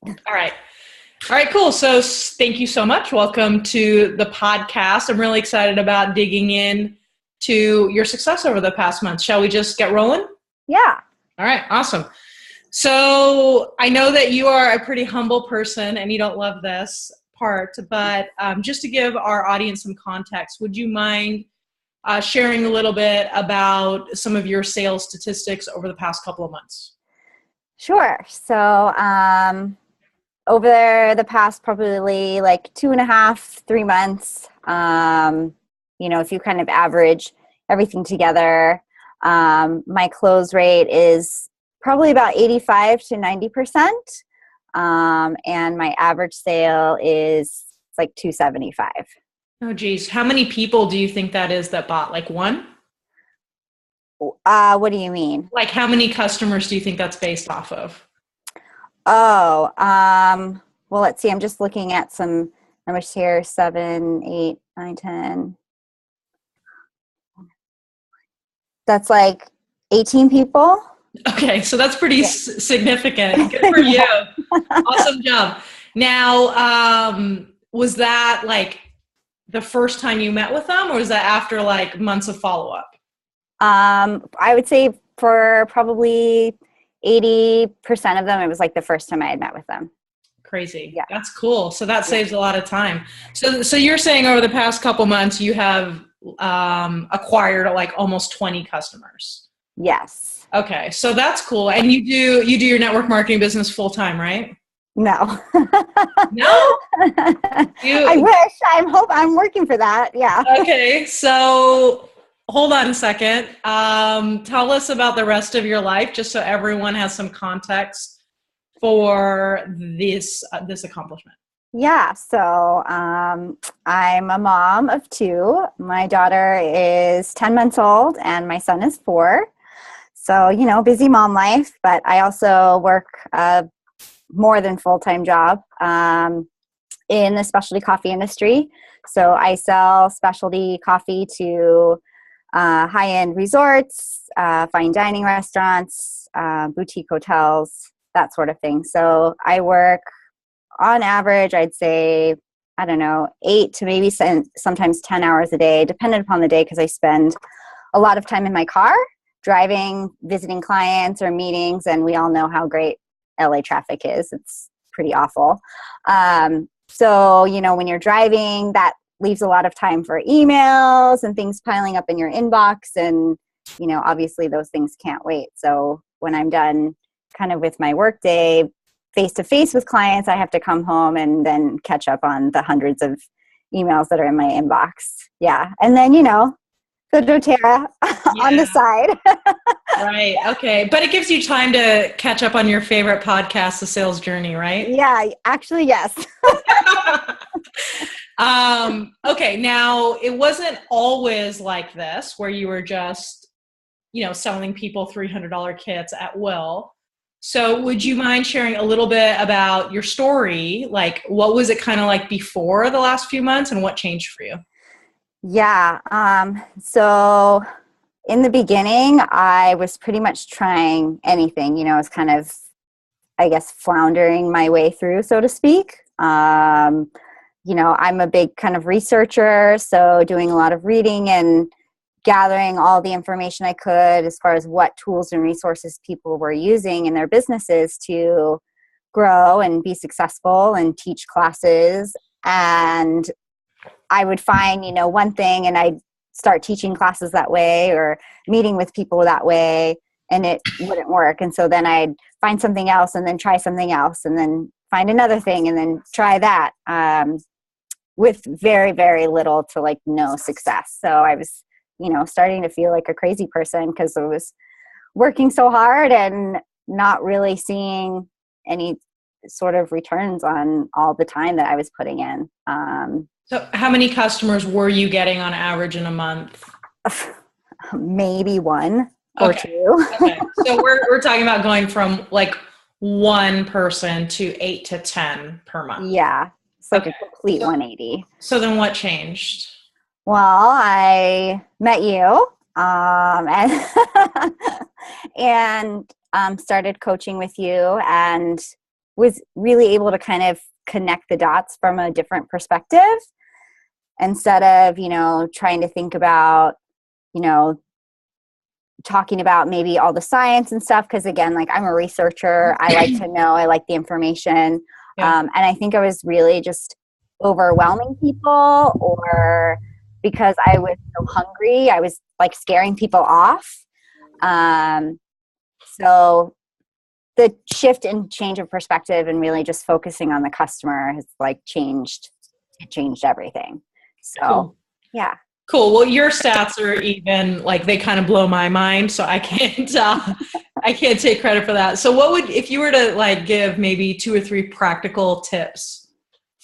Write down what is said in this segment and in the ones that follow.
All right. All right, cool. So thank you so much. Welcome to the podcast. I'm really excited about digging in to your success over the past month. Shall we just get rolling? Yeah. All right, awesome. So I know that you are a pretty humble person and you don't love this part, but just to give our audience some context, would you mind sharing a little bit about some of your sales statistics over the past couple of months? Sure. So over the past probably like 2.5, 3 months, if you kind of average everything together, my close rate is probably about 85 to 90%. And my average sale is like 275. Oh, geez. How many people do you think that is that bought? Like one? What do you mean? Like how many customers do you think that's based off of? Oh, well, let's see. I'm just looking at some numbers here. 7, 8, 9, 10. That's like 18 people. Okay, so that's pretty significant. Good for you. Yeah. Awesome job. Now, was that like the first time you met with them, or was that after like months of follow-up? I would say for probably 80% of them, it was like the first time I had met with them. Crazy. Yeah. That's cool. So that saves a lot of time. So you're saying over the past couple months, you have acquired like almost 20 customers. Yes. Okay, so that's cool. And you do your network marketing business full time, right? No. No? I wish. I'm working for that. Yeah. Okay, so hold on a second. Tell us about the rest of your life, just so everyone has some context for this accomplishment. Yeah. So I'm a mom of 2. My daughter is 10 months old and my son is 4. So, busy mom life, but I also work a more than full-time job in the specialty coffee industry. So I sell specialty coffee to high-end resorts, fine dining restaurants, boutique hotels, that sort of thing. So I work on average, I'd say, I don't know, 8 to maybe sometimes 10 hours a day, depending upon the day, because I spend a lot of time in my car driving, visiting clients or meetings, and we all know how great LA traffic is. It's pretty awful. So, when you're driving, that leaves a lot of time for emails and things piling up in your inbox. And, obviously those things can't wait. So when I'm done kind of with my work day, face-to-face with clients, I have to come home and then catch up on the hundreds of emails that are in my inbox. Yeah. And then, the doTERRA on the side. Right. Okay. But it gives you time to catch up on your favorite podcast, The Sales Journey, right? Yeah, actually, yes. Okay. Now, it wasn't always like this where you were just, selling people $300 kits at will. So would you mind sharing a little bit about your story? Like, what was it kind of like before the last few months and what changed for you? Yeah. So in the beginning, I was pretty much trying anything, I was kind of, I guess, floundering my way through, so to speak. I'm a big kind of researcher, so doing a lot of reading and gathering all the information I could as far as what tools and resources people were using in their businesses to grow and be successful and teach classes. And I would find, one thing and I'd start teaching classes that way or meeting with people that way, and it wouldn't work. And so then I'd find something else and then try something else and then find another thing and then try that with very, very little to like no success. So I was, starting to feel like a crazy person because I was working so hard and not really seeing any sort of returns on all the time that I was putting in. So how many customers were you getting on average in a month? Maybe 1 or 2. Okay. So we're talking about going from like 1 person to 8 to 10 per month. Yeah. It's like a complete 180. So then what changed? Well, I met you and started coaching with you. And was really able to kind of connect the dots from a different perspective instead of, trying to think about, talking about maybe all the science and stuff. Cause again, like I'm a researcher, I like to know, I like the information. Yeah. And I think I was really just overwhelming people, or because I was so hungry, I was like scaring people off. So the shift and change of perspective and really just focusing on the customer has like changed everything. So, Cool. yeah. Cool. Well, your stats are even like, they kind of blow my mind. So I can't, I can't take credit for that. So what would, if you were to like give maybe 2 or 3 practical tips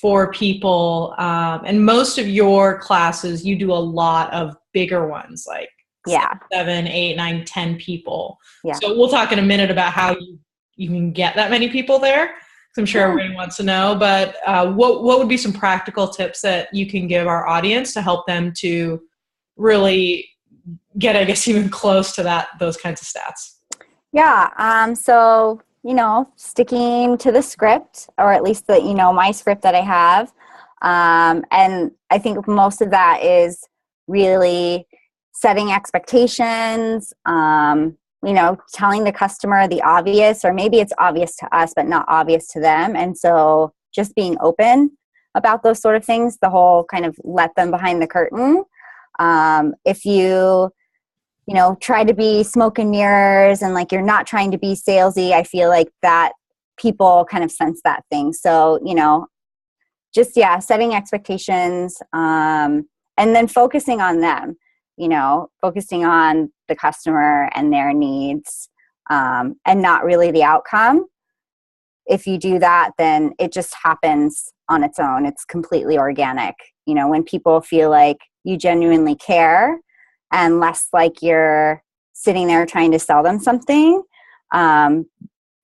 for people, and most of your classes, you do a lot of bigger ones, like 7, 8, 9, 10 people. Yeah. So we'll talk in a minute about how you can get that many people there. I'm sure everybody wants to know, but what would be some practical tips that you can give our audience to help them to really get, I guess, even close to those kinds of stats? Yeah. So, sticking to the script, or at least the, my script that I have. And I think most of that is really setting expectations, telling the customer the obvious, or maybe it's obvious to us, but not obvious to them. And so just being open about those sort of things, the whole kind of let them behind the curtain. If you, try to be smoke and mirrors and like you're not trying to be salesy, I feel like that people kind of sense that thing. So, setting expectations, and then focusing on them, focusing on the customer and their needs, and not really the outcome. If you do that, then it just happens on its own. It's completely organic. When people feel like you genuinely care and less like you're sitting there trying to sell them something, then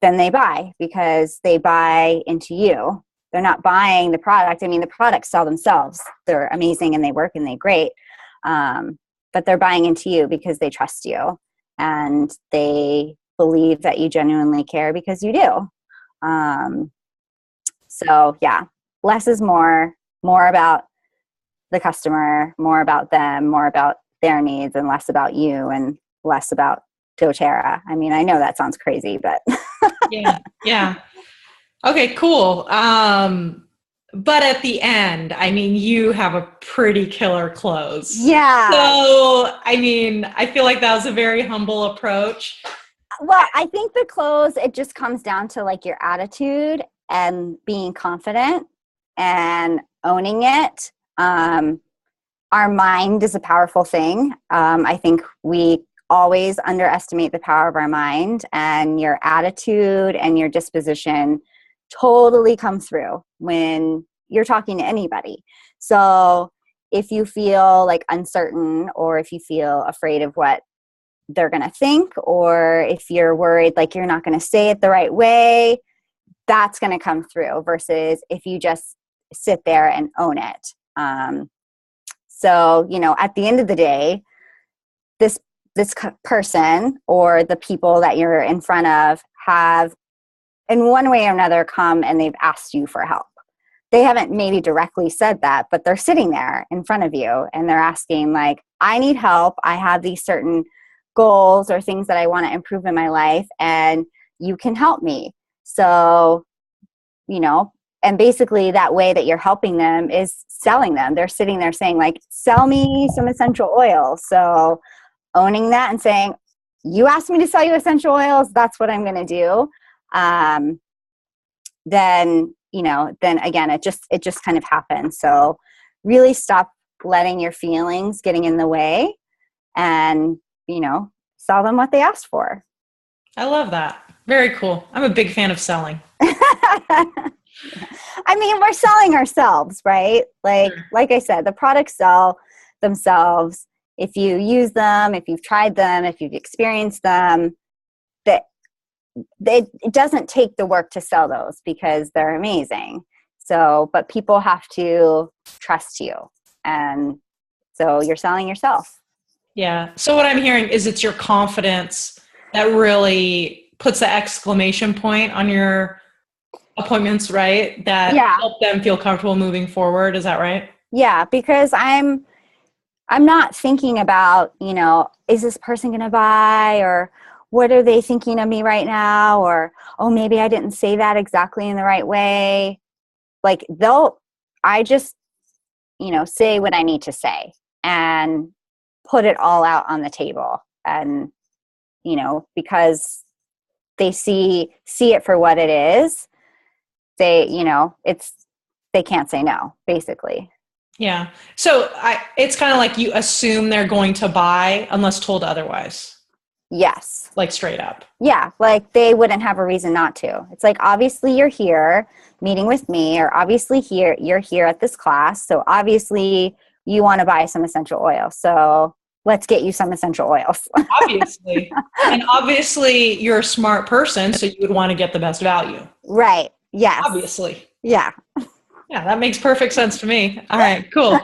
they buy, because they buy into you. They're not buying the product. I mean, the products sell themselves. They're amazing and they work and they're great. But they're buying into you because they trust you and they believe that you genuinely care because you do. So yeah, less is more about the customer, more about them, more about their needs, and less about you and less about doTERRA. I mean, I know that sounds crazy, but yeah. Okay, cool. But at the end, I mean, you have a pretty killer close. Yeah. So, I mean, I feel like that was a very humble approach. Well, I think the close, it just comes down to like your attitude and being confident and owning it. Our mind is a powerful thing. I think we always underestimate the power of our mind, and your attitude and your disposition totally come through when you're talking to anybody. So if you feel like uncertain, or if you feel afraid of what they're going to think, or if you're worried like you're not going to say it the right way, that's going to come through, versus if you just sit there and own it. So, at the end of the day, this person or the people that you're in front of have, in one way or another, come and they've asked you for help. They haven't maybe directly said that, but they're sitting there in front of you and they're asking like, I need help. I have these certain goals or things that I want to improve in my life, and you can help me. So, and basically that way that you're helping them is selling them. They're sitting there saying like, sell me some essential oils. So owning that and saying, you asked me to sell you essential oils, that's what I'm going to do. Then again, it just kind of happens. So really stop letting your feelings getting in the way, and, sell them what they asked for. I love that. Very cool. I'm a big fan of selling. I mean, we're selling ourselves, right? Like I said, the products sell themselves. If you use them, if you've tried them, if you've experienced them, it doesn't take the work to sell those because they're amazing. So, but people have to trust you. And so you're selling yourself. Yeah. So what I'm hearing is it's your confidence that really puts the exclamation point on your appointments, right? That Yeah. help them feel comfortable moving forward. Is that right? Yeah, because I'm not thinking about, is this person going to buy, or what are they thinking of me right now? Or, oh, maybe I didn't say that exactly in the right way. Like I just, say what I need to say and put it all out on the table. And, because they see it for what it is, they can't say no, basically. Yeah. So it's kind of like you assume they're going to buy unless told otherwise, Yes. like straight up. Yeah, like they wouldn't have a reason not to. It's like, obviously you're here meeting with me, or obviously you're here at this class, so obviously you want to buy some essential oil. So let's get you some essential oils. Obviously. And obviously you're a smart person, so you would want to get the best value. Right. Yes. Obviously. Yeah. Yeah, that makes perfect sense to me. All right, cool.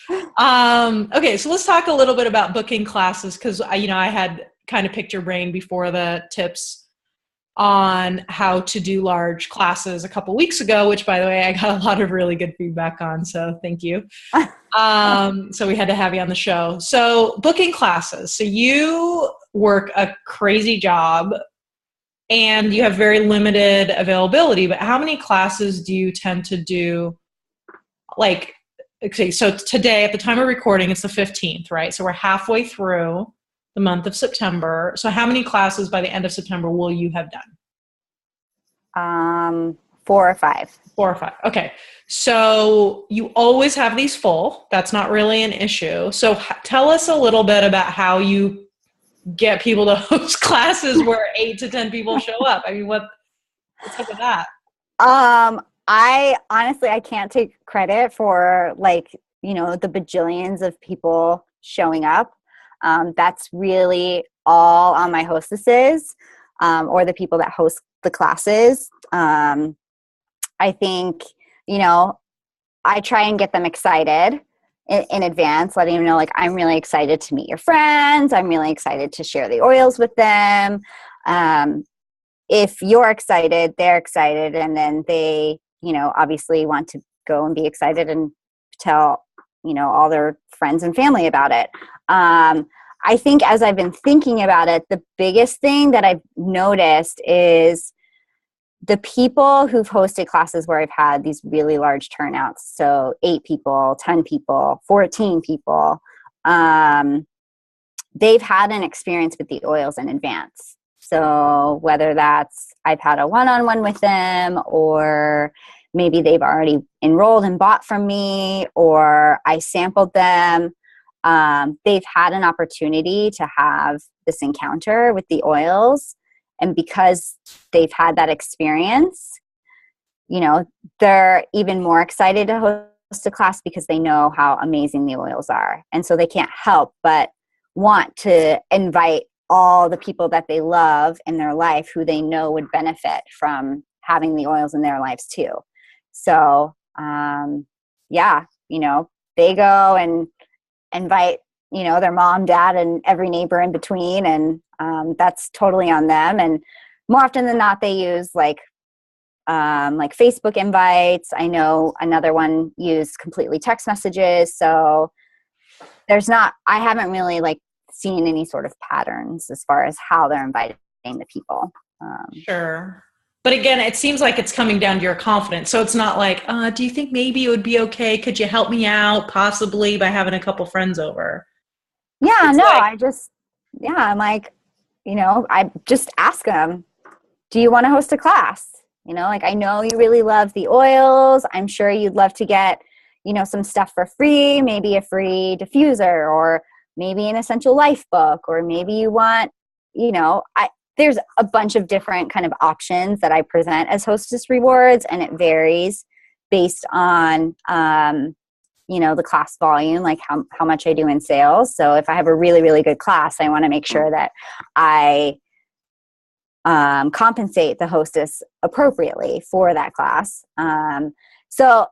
Okay, so let's talk a little bit about booking classes, because I had kind of picked your brain before the tips on how to do large classes a couple weeks ago, which, by the way, I got a lot of really good feedback on, so thank you. So we had to have you on the show. So booking classes. So you work a crazy job and you have very limited availability, but how many classes do you tend to do? Like, okay, so today at the time of recording, it's the 15th, right? So we're halfway through the month of September. So how many classes by the end of September will you have done? 4 or 5. 4 or 5. Okay. So you always have these full. That's not really an issue. So tell us a little bit about how you get people to host classes where 8 to 10 people show up. I mean, what's up with that? I can't take credit for the bajillions of people showing up. That's really all on my hostesses, or the people that host the classes. I think, I try and get them excited in advance, letting them know, like, I'm really excited to meet your friends. I'm really excited to share the oils with them. If you're excited, they're excited. And then they, obviously want to go and be excited and tell, all their friends and family about it. I think as I've been thinking about it, the biggest thing that I've noticed is the people who've hosted classes where I've had these really large turnouts, so 8 people, 10 people, 14 people, they've had an experience with the oils in advance. So whether that's I've had a one-on-one with them, or maybe they've already enrolled and bought from me, or I sampled them, they've had an opportunity to have this encounter with the oils. And because they've had that experience, they're even more excited to host a class because they know how amazing the oils are. And so they can't help but want to invite all the people that they love in their life who they know would benefit from having the oils in their lives too. So, they go and invite, their mom, dad, and every neighbor in between. And that's totally on them. And more often than not, they use like Facebook invites. I know another one used completely text messages. So I haven't really seen any sort of patterns as far as how they're inviting the people. Sure. But again, it seems like it's coming down to your confidence. So it's not like, do you think maybe it would be okay? Could you help me out possibly by having a couple friends over? Yeah, It's no, like, I'm like, I just ask them, do you want to host a class? I know you really love the oils. I'm sure you'd love to get, some stuff for free, maybe a free diffuser, or maybe an essential life book, or maybe you want, there's a bunch of different kind of options that I present as hostess rewards, and it varies based on, the class volume, like how much I do in sales. So if I have a really, really good class, I want to make sure that I compensate the hostess appropriately for that class. So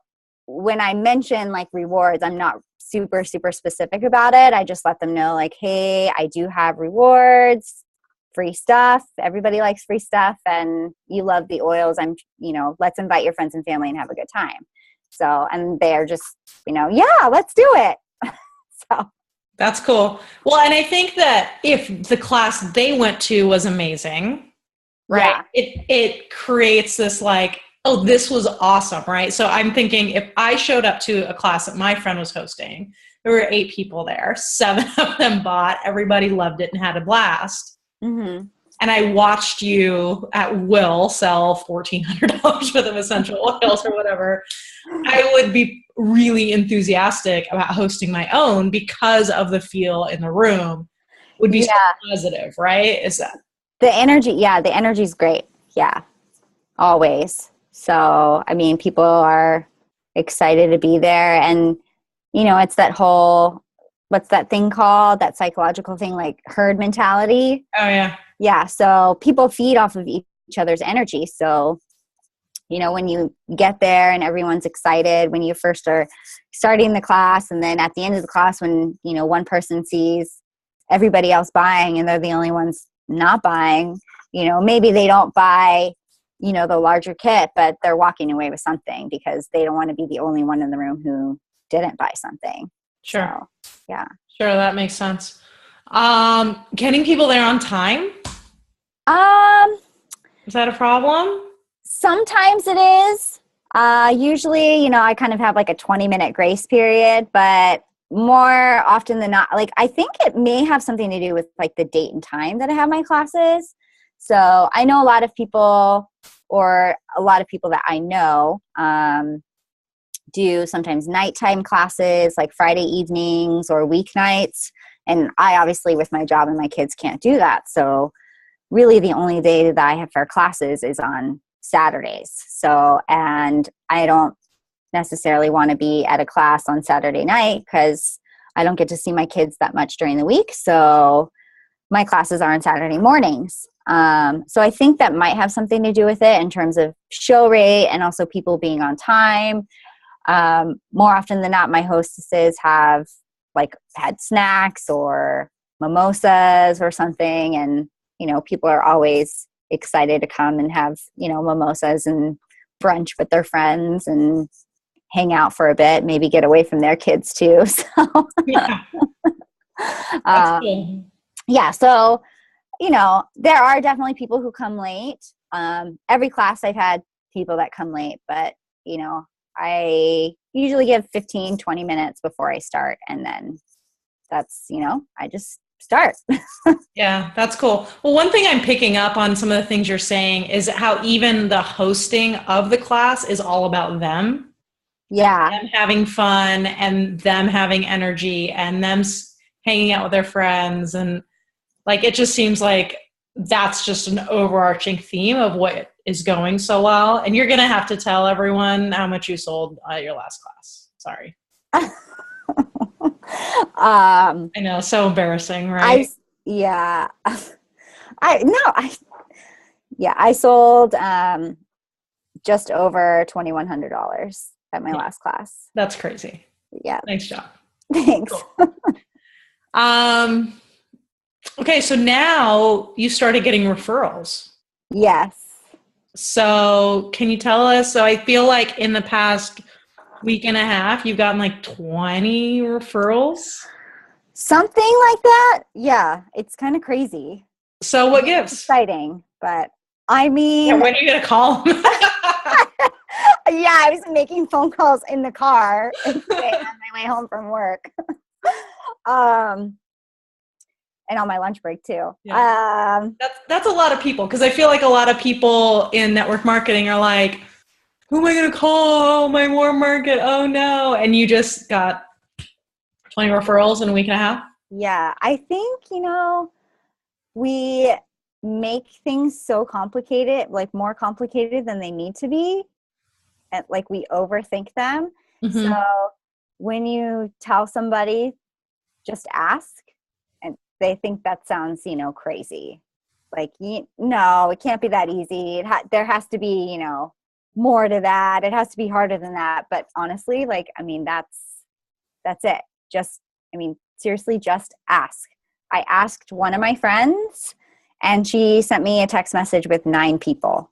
when I mention rewards, I'm not super, super specific about it. I just let them know hey, I do have rewards free stuff. Everybody likes free stuff, and you love the oils. Let's invite your friends and family and have a good time. So, and they're just, yeah, let's do it. So that's cool. Well, and I think that if the class they went to was amazing, right? yeah. It creates this like, oh, this was awesome, right? So I'm thinking if I showed up to a class that my friend was hosting, there were 8 people there, 7 of them bought, everybody loved it and had a blast. Mm-hmm. And I watched you at will sell $1,400 worth of essential oils or whatever, I would be really enthusiastic about hosting my own because of the feel in the room would be so positive, right? Is that the energy? Yeah, the energy is great. Yeah, always. So, I mean, people are excited to be there, and it's that whole, what's that thing called? That psychological thing, like herd mentality. Oh yeah. Yeah. So people feed off of each other's energy. So, when you get there and everyone's excited when you first are starting the class, and then at the end of the class when, one person sees everybody else buying and they're the only ones not buying, maybe they don't buy, the larger kit, but they're walking away with something because they don't want to be the only one in the room who didn't buy something. Sure. So, yeah. Sure. That makes sense. Getting people there on time. Is that a problem? Sometimes it is. Usually, I kind of have like a 20-minute grace period, but more often than not, like I think it may have something to do with like the date and time that I have my classes. So I know a lot of people that I know do sometimes nighttime classes, like Friday evenings or weeknights. And I obviously with my job and my kids can't do that. So really the only day that I have for classes is on Saturdays. So, and I don't necessarily want to be at a class on Saturday night because I don't get to see my kids that much during the week. So my classes are on Saturday mornings. So I think that might have something to do with it in terms of show rate and also people being on time. More often than not, my hostesses have had snacks or mimosas or something. And, people are always excited to come and have, mimosas and brunch with their friends and hang out for a bit, maybe get away from their kids too. So, Yeah. That's cool. Yeah. So, there are definitely people who come late. Every class I've had people that come late, but, I usually give 15, 20 minutes before I start. And then that's, I just start. Yeah, that's cool. Well, one thing I'm picking up on some of the things you're saying is how even the hosting of the class is all about them. Yeah. Them having fun and them having energy and them hanging out with their friends. And like, it just seems like that's just an overarching theme of what is going so well. And you're going to have to tell everyone how much you sold at your last class. Sorry. I know, so embarrassing, right? I sold just over $2,100 at my last class. That's crazy. Yeah. Nice job. Thanks. Cool. Okay, so now you started getting referrals. Yes. So can you tell us? So I feel like in the past week and a half, you've gotten like 20 referrals. Something like that. Yeah, it's kind of crazy. So what gives? Exciting, but I mean, when are you gonna call them? Yeah, I was making phone calls in the car today on my way home from work. And on my lunch break too. Yeah. That's a lot of people, because I feel like a lot of people in network marketing are like, who am I going to call? Oh, my warm market. Oh no. And you just got 20 referrals in a week and a half. Yeah. I think, we make things so complicated, like more complicated than they need to be. And like we overthink them. Mm-hmm. So when you tell somebody, just ask, and they think that sounds, crazy. Like, no, it can't be that easy. There has to be, more to that. It has to be harder than that. But honestly, that's it. Seriously, just ask. I asked one of my friends And she sent me a text message with 9 people.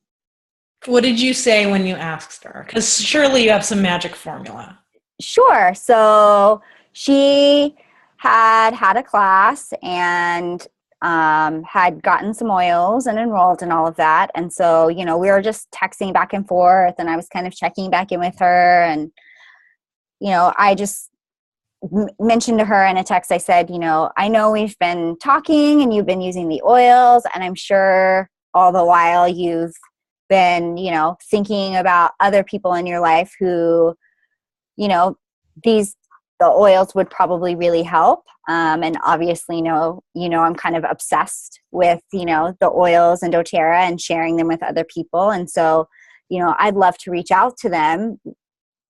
What did you say when you asked her? Because surely you have some magic formula. Sure. So she had a class and had gotten some oils and enrolled in all of that. And so, we were just texting back and forth, and I was kind of checking back in with her. And, I just mentioned to her in a text, I said, I know we've been talking and you've been using the oils, and I'm sure all the while you've been, thinking about other people in your life who, the oils would probably really help. And obviously, I'm kind of obsessed with, the oils and doTERRA and sharing them with other people. And so, I'd love to reach out to them.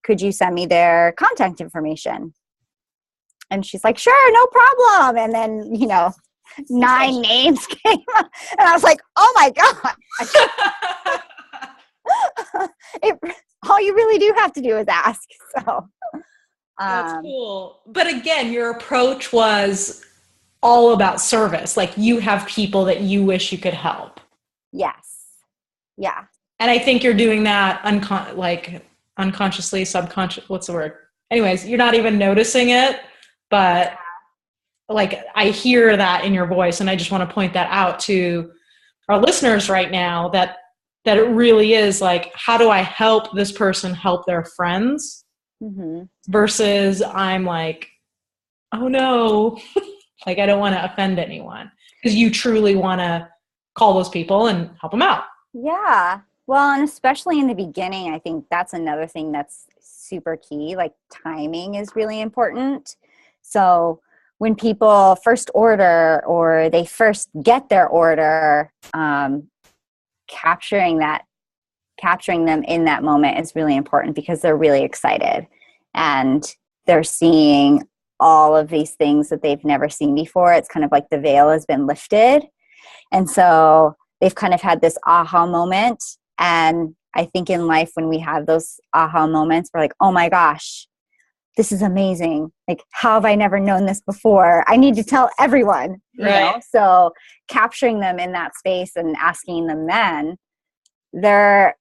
Could you send me their contact information? And she's like, sure, no problem. And then, 9 names came up, and I was like, oh my God. All you really do have to do is ask. So that's cool. But again, your approach was all about service. Like, you have people that you wish you could help. Yes. Yeah. And I think you're doing that unconsciously, subconscious. What's the word? Anyways, you're not even noticing it, but I hear that in your voice. And I just want to point that out to our listeners right now, that it really is like, how do I help this person help their friends? Mm-hmm. Versus I'm like, oh no, I don't want to offend anyone, because you truly want to call those people and help them out. Yeah. Well, and especially in the beginning, I think that's another thing that's super key. Like, timing is really important. So when people first order or they first get their order, capturing them in that moment is really important, because they're really excited and they're seeing all of these things that they've never seen before. It's kind of like the veil has been lifted. And so they've kind of had this aha moment. And I think in life, when we have those aha moments, we're like, oh my gosh, this is amazing. Like, how have I never known this before? I need to tell everyone, right. So capturing them in that space and asking them then, they're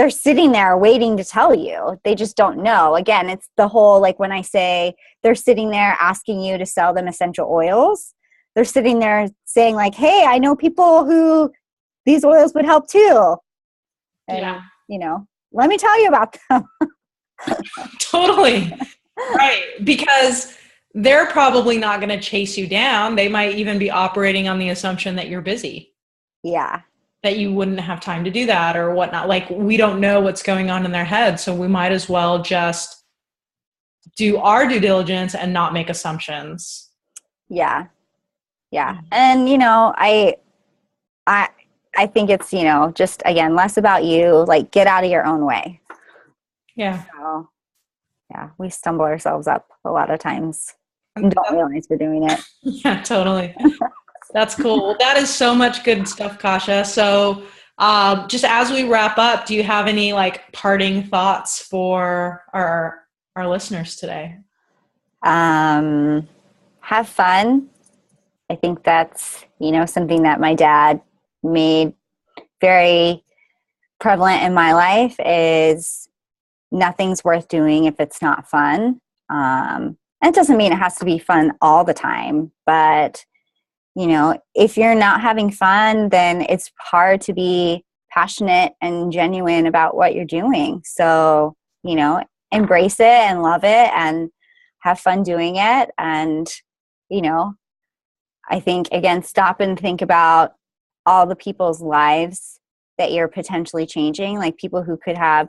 sitting there waiting to tell you. They just don't know. Again, it's the whole, like, when I say they're sitting there asking you to sell them essential oils, they're sitting there saying like, hey, I know people who these oils would help too. And, let me tell you about them. Totally. Right. Because they're probably not going to chase you down. They might even be operating on the assumption that you're busy. Yeah. That you wouldn't have time to do that or whatnot. Like, we don't know what's going on in their head. So we might as well just do our due diligence and not make assumptions. Yeah. Yeah. And, I think it's, just, again, less about you, like, get out of your own way. Yeah. So, yeah, we stumble ourselves up a lot of times and don't realize we're doing it. Yeah, totally. That's cool. Well, that is so much good stuff, Kasha. So just as we wrap up, do you have any parting thoughts for our listeners today? Have fun. I think that's, something that my dad made very prevalent in my life, is nothing's worth doing if it's not fun. And it doesn't mean it has to be fun all the time, but if you're not having fun, then it's hard to be passionate and genuine about what you're doing. So, embrace it and love it and have fun doing it. And, I think, again, stop and think about all the people's lives that you're potentially changing, like people who could have,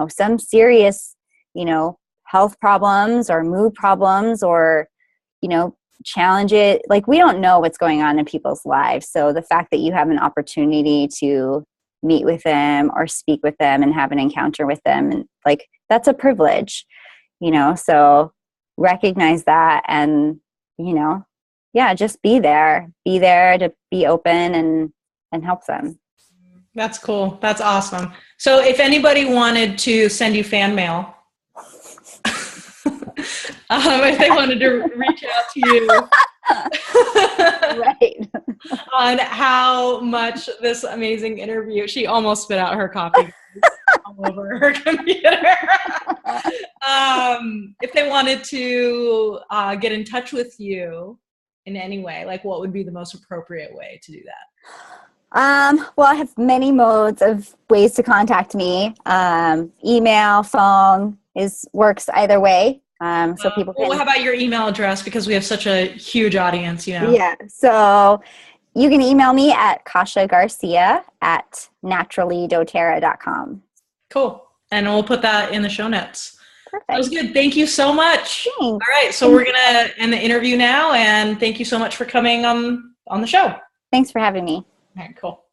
some serious, health problems or mood problems or, challenge it. Like, we don't know what's going on in people's lives. So the fact that you have an opportunity to meet with them or speak with them and have an encounter with them, and that's a privilege, so recognize that and, just be there to be open and help them. That's cool. That's awesome. So if anybody wanted to send you fan mail, if they wanted to reach out to you Right. on how much this amazing interview, she almost spit out her coffee all over her computer. If they wanted to get in touch with you in any way, like what would be the most appropriate way to do that? Well, I have many modes of ways to contact me. Email, phone works either way. So people can. Well, how about your email address? Because we have such a huge audience, you know. Yeah. So you can email me at Casha Garcia at naturallydoterra.com. Cool. And we'll put that in the show notes. Perfect. That was good. Thank you so much. Thanks. All right. So we're going to end the interview now. And thank you so much for coming on the show. Thanks for having me. All right, cool.